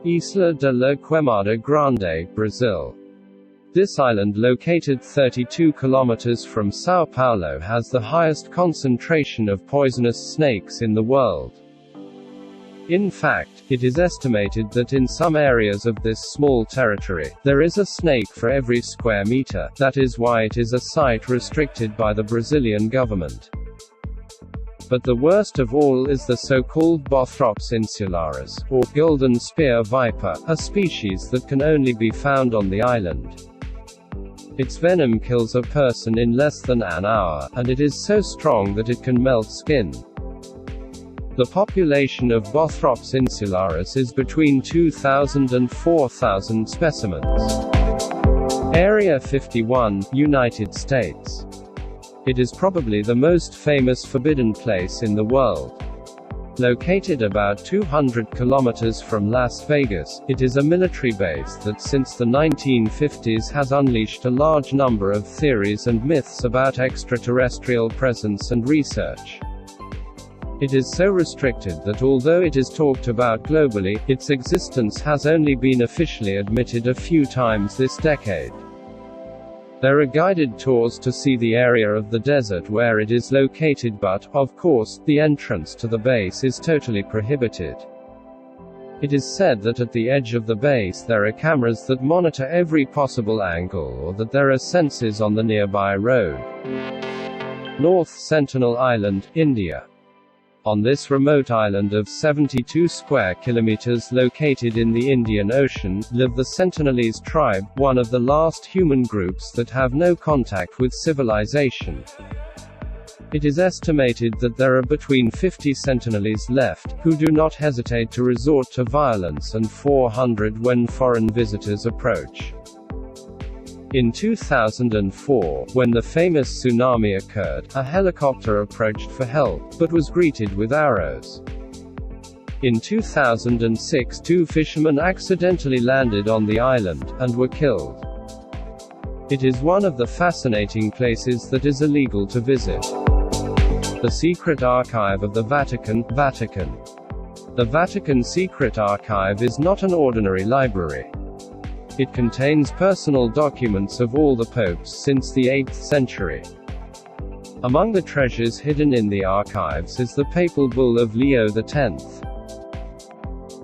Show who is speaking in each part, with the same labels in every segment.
Speaker 1: Isla de la Queimada Grande, Brazil. This island, located 32 kilometers from São Paulo, has the highest concentration of poisonous snakes in the world. In fact, it is estimated that in some areas of this small territory, there is a snake for every square meter. That is why it is a site restricted by the Brazilian government. But the worst of all is the so-called Bothrops insularis, or golden spear viper, a species that can only be found on the island. Its venom kills a person in less than an hour, and it is so strong that it can melt skin. The population of Bothrops insularis is between 2,000 and 4,000 specimens. Area 51, United States. It is probably the most famous forbidden place in the world. Located about 200 kilometers from Las Vegas, it is a military base that since the 1950s has unleashed a large number of theories and myths about extraterrestrial presence and research. It is so restricted that although it is talked about globally, its existence has only been officially admitted a few times this decade. There are guided tours to see the area of the desert where it is located, but, of course, the entrance to the base is totally prohibited. It is said that at the edge of the base there are cameras that monitor every possible angle, or that there are sensors on the nearby road. North Sentinel Island, India. On this remote island of 72 square kilometers located in the Indian Ocean, live the Sentinelese tribe, one of the last human groups that have no contact with civilization. It is estimated that there are between 50 Sentinelese left, who do not hesitate to resort to violence, and 400 when foreign visitors approach. In 2004, when the famous tsunami occurred, a helicopter approached for help, but was greeted with arrows. In 2006, 2 fishermen accidentally landed on the island, and were killed. It is one of the fascinating places that is illegal to visit. The Secret Archive of the Vatican, Vatican. The Vatican Secret Archive is not an ordinary library. It contains personal documents of all the popes since the 8th century. Among the treasures hidden in the archives is the papal bull of Leo X.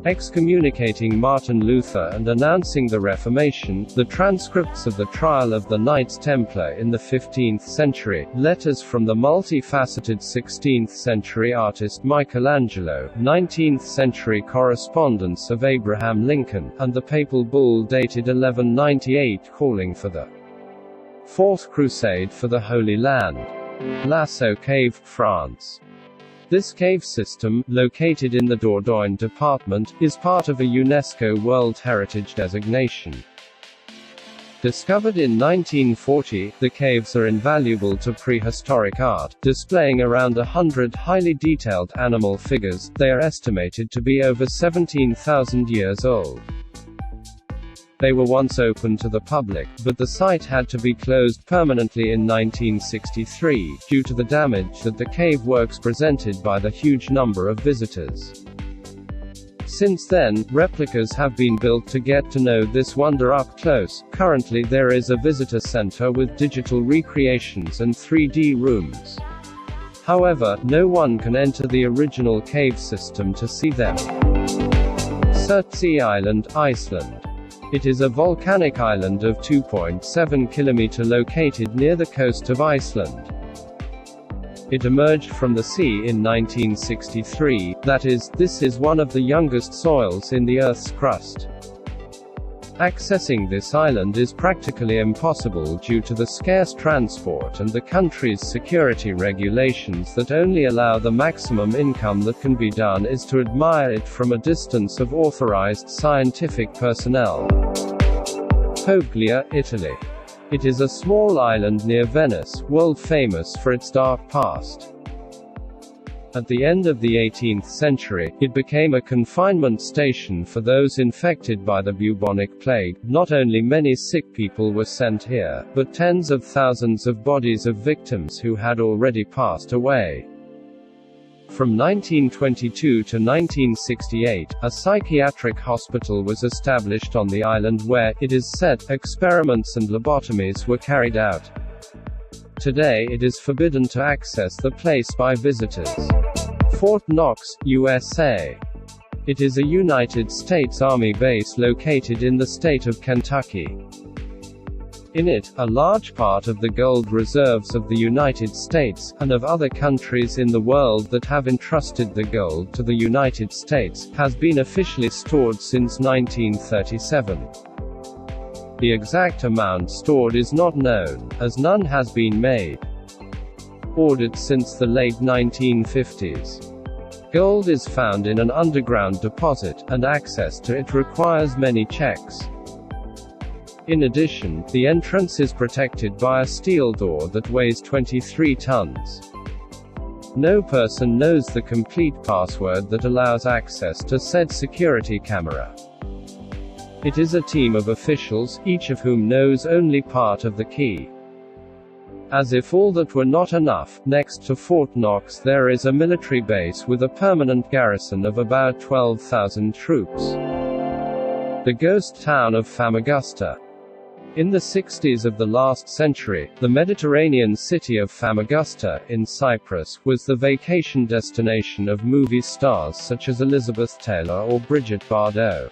Speaker 1: Excommunicating Martin Luther and announcing the Reformation, the transcripts of the trial of the Knights Templar in the 15th century, letters from the multifaceted 16th century artist Michelangelo, 19th century correspondence of Abraham Lincoln, and the papal bull dated 1198 calling for the Fourth Crusade for the Holy Land. Lascaux Cave, France. This cave system, located in the Dordogne department, is part of a UNESCO World Heritage designation. Discovered in 1940, the caves are invaluable to prehistoric art, displaying around 100 highly detailed animal figures. They are estimated to be over 17,000 years old. They were once open to the public, but the site had to be closed permanently in 1963, due to the damage that the cave works presented by the huge number of visitors. Since then, replicas have been built to get to know this wonder up close. Currently there is a visitor center with digital recreations and 3D rooms. However, no one can enter the original cave system to see them. Surtsey Island, Iceland. It is a volcanic island of 2.7 km located near the coast of Iceland. It emerged from the sea in 1963, that is, this is one of the youngest soils in the Earth's crust. Accessing this island is practically impossible due to the scarce transport and the country's security regulations that only allow the maximum income that can be done is to admire it from a distance of authorized scientific personnel. Poglia, Italy. It is a small island near Venice, world famous for its dark past. At the end of the 18th century, it became a confinement station for those infected by the bubonic plague. Not only many sick people were sent here, but tens of thousands of bodies of victims who had already passed away. From 1922 to 1968, a psychiatric hospital was established on the island where, it is said, experiments and lobotomies were carried out. Today it is forbidden to access the place by visitors. Fort Knox, USA. It is a United States Army base located in the state of Kentucky. In it, a large part of the gold reserves of the United States, and of other countries in the world that have entrusted the gold to the United States, has been officially stored since 1937. The exact amount stored is not known, as none has been made. Ordered since the late 1950s. Gold is found in an underground deposit, and access to it requires many checks. In addition, the entrance is protected by a steel door that weighs 23 tons. No person knows the complete password that allows access to said security camera. It is a team of officials, each of whom knows only part of the key. As if all that were not enough, next to Fort Knox there is a military base with a permanent garrison of about 12,000 troops. The ghost town of Famagusta. In the 60s of the last century, the Mediterranean city of Famagusta, in Cyprus, was the vacation destination of movie stars such as Elizabeth Taylor or Brigitte Bardot.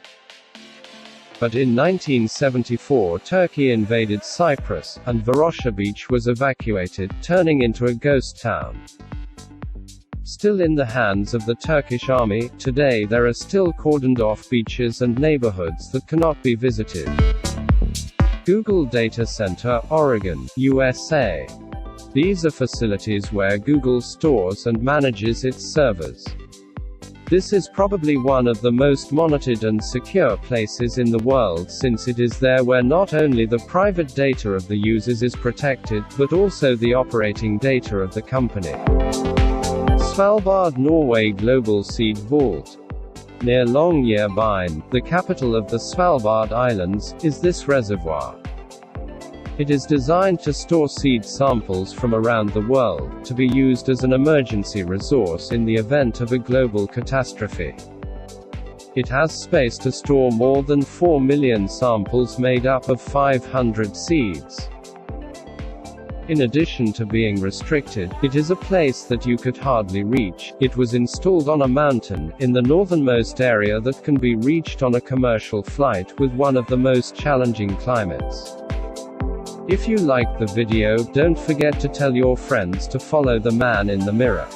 Speaker 1: But in 1974 Turkey invaded Cyprus, and Varosha Beach was evacuated, turning into a ghost town. Still in the hands of the Turkish army, today there are still cordoned off beaches and neighborhoods that cannot be visited. Google Data Center, Oregon, USA. These are facilities where Google stores and manages its servers. This is probably one of the most monitored and secure places in the world, since it is there where not only the private data of the users is protected, but also the operating data of the company. Svalbard, Norway. Global Seed Vault. Near Longyearbyen, the capital of the Svalbard Islands, is this reservoir. It is designed to store seed samples from around the world, to be used as an emergency resource in the event of a global catastrophe. It has space to store more than 4 million samples made up of 500 seeds. In addition to being restricted, it is a place that you could hardly reach. It was installed on a mountain, in the northernmost area that can be reached on a commercial flight with one of the most challenging climates. If you liked the video, don't forget to tell your friends to follow The Man in the Mirror.